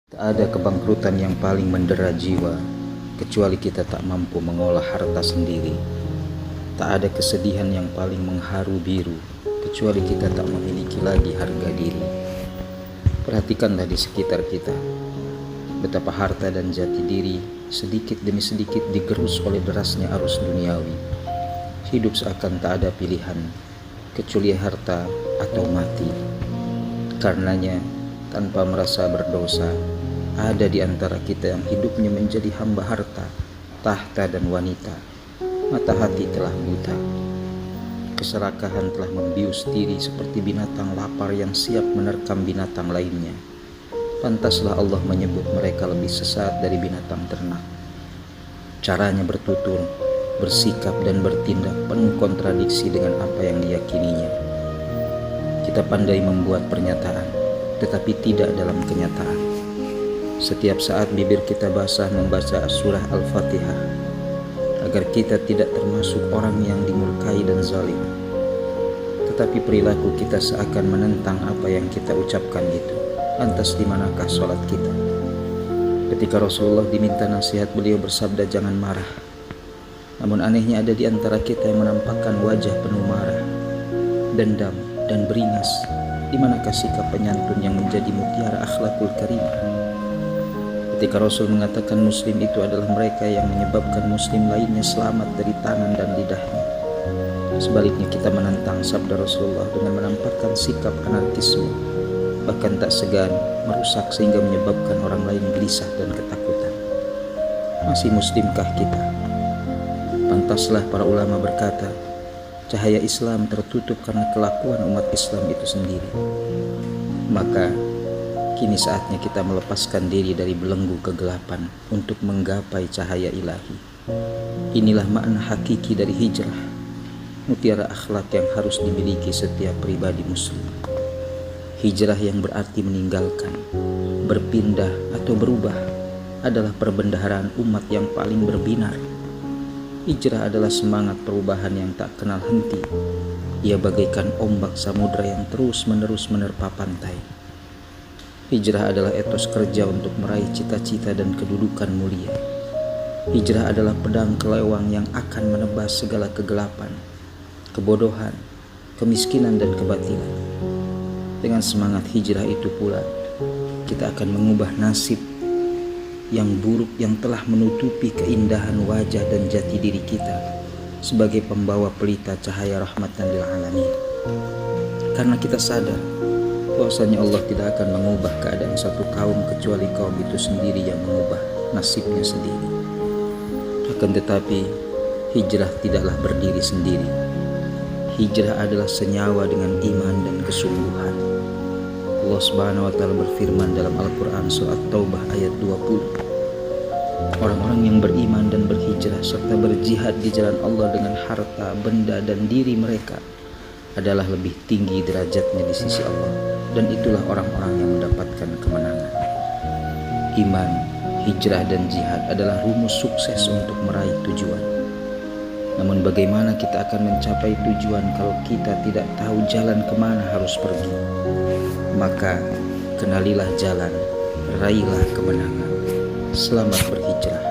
Tak ada kebangkrutan yang paling mendera jiwa, kecuali kita tak mampu mengolah harta sendiri. Tak ada kesedihan yang paling mengharu biru, kecuali kita tak memiliki lagi harga diri. Perhatikanlah di sekitar kita, betapa harta dan jati diri sedikit demi sedikit digerus oleh derasnya arus duniawi. Hidup seakan tak ada pilihan, kecuali harta atau mati. Karenanya, tanpa merasa berdosa, ada di antara kita yang hidupnya menjadi hamba harta, tahta dan wanita. Mata hati telah buta. Keserakahan telah membius diri seperti binatang lapar yang siap menerkam binatang lainnya. Pantaslah Allah menyebut mereka lebih sesat dari binatang ternak. Caranya bertutur, bersikap dan bertindak penuh kontradiksi dengan apa yang diyakininya. Kita pandai membuat pernyataan, tetapi tidak dalam kenyataan. Setiap saat bibir kita basah membaca surah Al-Fatihah, agar kita tidak termasuk orang yang dimurkai dan zalim. Tetapi perilaku kita seakan menentang apa yang kita ucapkan itu. Lantas di manakah sholat kita? Ketika Rasulullah diminta nasihat, beliau bersabda jangan marah. Namun anehnya ada di antara kita yang menampakkan wajah penuh marah, dendam dan beringas. Di manakah sikap penyantun yang menjadi mutiara akhlakul karimah? Ketika Rasul mengatakan muslim itu adalah mereka yang menyebabkan muslim lainnya selamat dari tangan dan lidahnya. Sebaliknya kita menentang sabda Rasulullah dengan menampakkan sikap anarkisme, bahkan tak segan merusak sehingga menyebabkan orang lain gelisah dan ketakutan. Masih muslimkah kita? Pantaslah para ulama berkata, cahaya Islam tertutup karena kelakuan umat Islam itu sendiri. Maka kini saatnya kita melepaskan diri dari belenggu kegelapan untuk menggapai cahaya ilahi. Inilah makna hakiki dari hijrah, mutiara akhlak yang harus dimiliki setiap pribadi muslim. Hijrah yang berarti meninggalkan, berpindah atau berubah adalah perbendaharaan umat yang paling berbinar. Hijrah adalah semangat perubahan yang tak kenal henti. Ia bagaikan ombak samudra yang terus-menerus menerpa pantai. Hijrah adalah etos kerja untuk meraih cita-cita dan kedudukan mulia. Hijrah adalah pedang kelewang yang akan menebas segala kegelapan, kebodohan, kemiskinan dan kebatilan. Dengan semangat hijrah itu pula, kita akan mengubah nasib yang buruk yang telah menutupi keindahan wajah dan jati diri kita sebagai pembawa pelita cahaya rahmatan lil alamin. Karena kita sadar bahwasanya Allah tidak akan mengubah keadaan satu kaum kecuali kaum itu sendiri yang mengubah nasibnya sendiri. Akan tetapi hijrah tidaklah berdiri sendiri. Hijrah adalah senyawa dengan iman dan kesungguhan. Allah Subhanahu wa taala berfirman dalam Al-Qur'an surat Taubah ayat 20. Orang-orang yang beriman dan berhijrah serta berjihad di jalan Allah dengan harta, benda dan diri mereka adalah lebih tinggi derajatnya di sisi Allah, dan itulah orang-orang yang mendapatkan kemenangan. Iman, hijrah dan jihad adalah rumus sukses untuk meraih tujuan. Namun bagaimana kita akan mencapai tujuan kalau kita tidak tahu jalan kemana harus pergi? Maka kenalilah jalan, raihlah kemenangan. Selamat berhijrah.